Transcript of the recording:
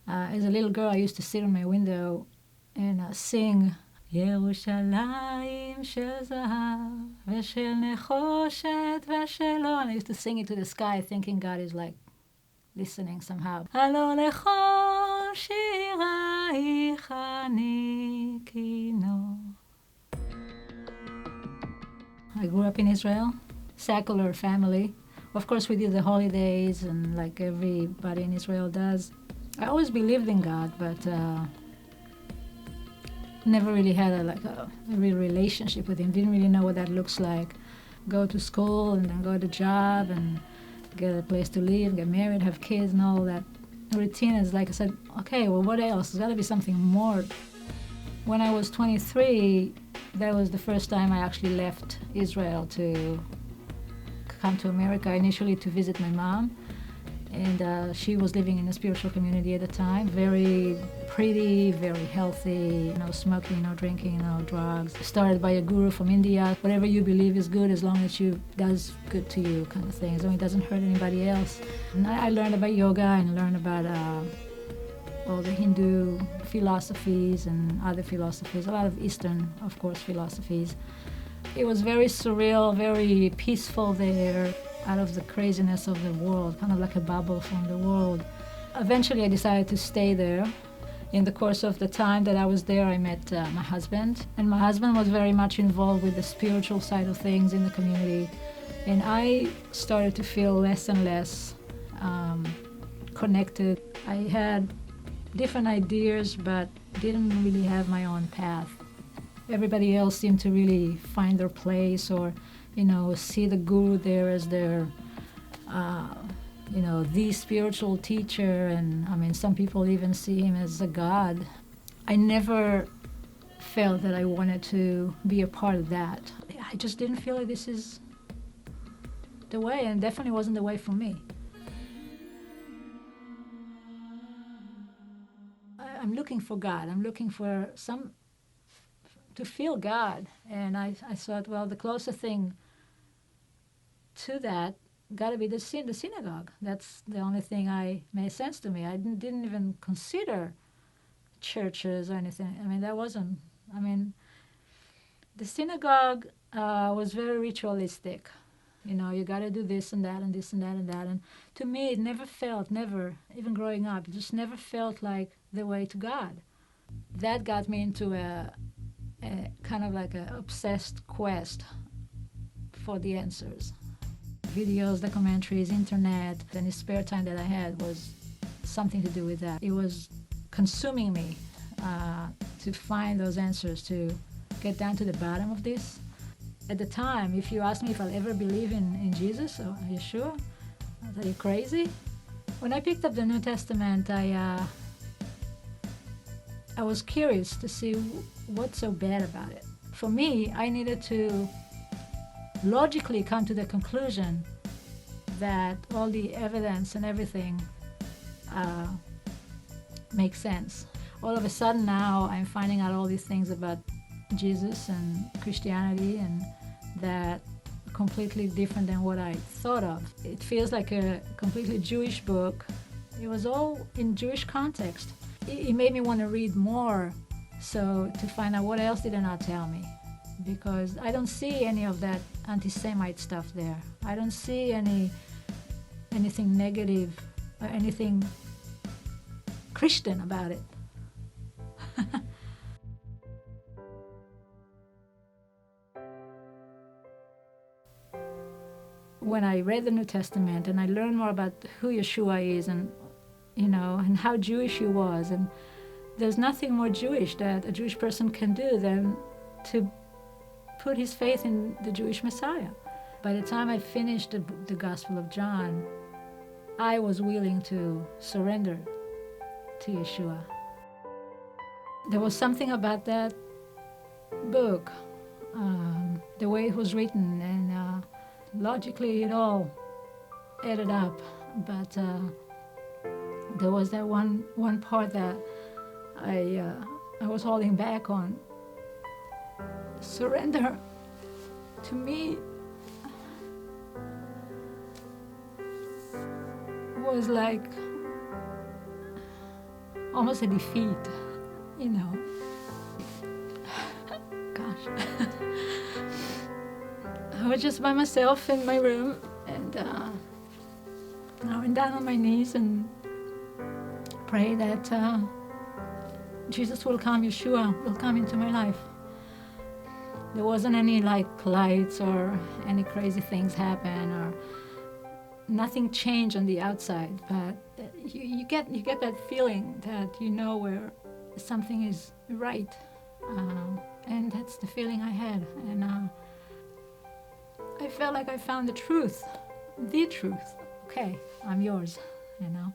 As a little girl, I used to sit on my window and sing, ירושלים של זהב ושל נחושת ושלו. And I used to sing it to the sky, thinking God is like listening somehow. הלא לכל שירייך אני כינור. I grew up in Israel, secular family. Of course, we did the holidays, and like everybody in Israel does. I always believed in God, but never really had a real relationship with Him. Didn't really know what that looks like. Go to school and then go to job and get a place to live, get married, have kids, and all that routine. Is like I said, okay, well, what else? There's got to be something more. When I was 23, that was the first time I actually left Israel to come to America, initially to visit my mom. And she was living in a spiritual community at the time, very pretty, very healthy, no smoking, no drinking, no drugs. Started by a guru from India. Whatever you believe is good as long as you does good to you, kind of thing, as long as it doesn't hurt anybody else. And I learned about yoga and learned about all the Hindu philosophies and other philosophies, a lot of Eastern, of course, philosophies. It was very surreal, very peaceful there, out of the craziness of the world, kind of like a bubble from the world. Eventually, I decided to stay there. In the course of the time that I was there, I met my husband, and my husband was very much involved with the spiritual side of things in the community, and I started to feel less and less connected. I had different ideas, but didn't really have my own path. Everybody else seemed to really find their place, or see the guru there as their, the spiritual teacher. And I mean, some people even see him as a god. I never felt that I wanted to be a part of that. I just didn't feel like this is the way, and definitely wasn't the way for me. I'm looking for God. I'm looking for to feel God. And I thought, well, the closer thing to that got to be the synagogue. That's the only thing made sense to me. I didn't even consider churches or anything. I mean, the synagogue was very ritualistic. You got to do this and that and this and that and that. And to me, it never, even growing up, it just never felt like the way to God. That got me into a kind of like an obsessed quest for the answers. Videos, documentaries, internet, any spare time that I had was something to do with that. It was consuming me to find those answers, to get down to the bottom of this. At the time, if you asked me if I'll ever believe in Jesus, are you sure? I thought, are you crazy? When I picked up the New Testament, I was curious to see what's so bad about it. For me, I needed to logically come to the conclusion that all the evidence and everything makes sense. All of a sudden now I'm finding out all these things about Jesus and Christianity, and that completely different than what I thought of. It feels like a completely Jewish book. It was all in Jewish context. It made me want to read more, so to find out what else did they not tell me, because I don't see any of that anti-Semite stuff there. I don't see anything negative or anything Christian about it. When I read the New Testament and I learned more about who Yeshua is, and and how Jewish he was, and there's nothing more Jewish that a Jewish person can do than to put his faith in the Jewish Messiah. By the time I finished the Gospel of John, I was willing to surrender to Yeshua. There was something about that book, the way it was written, and logically it all added up, but there was that one part that I was holding back on. Surrender, to me, was like almost a defeat, you know. Gosh. I was just by myself in my room, and I went down on my knees and prayed that Jesus will come, Yeshua will come into my life. There wasn't any like lights or any crazy things happen, or nothing changed on the outside, but you get that feeling that you know where something is right, and that's the feeling I had, and I felt like I found the truth. Okay, I'm yours, you know.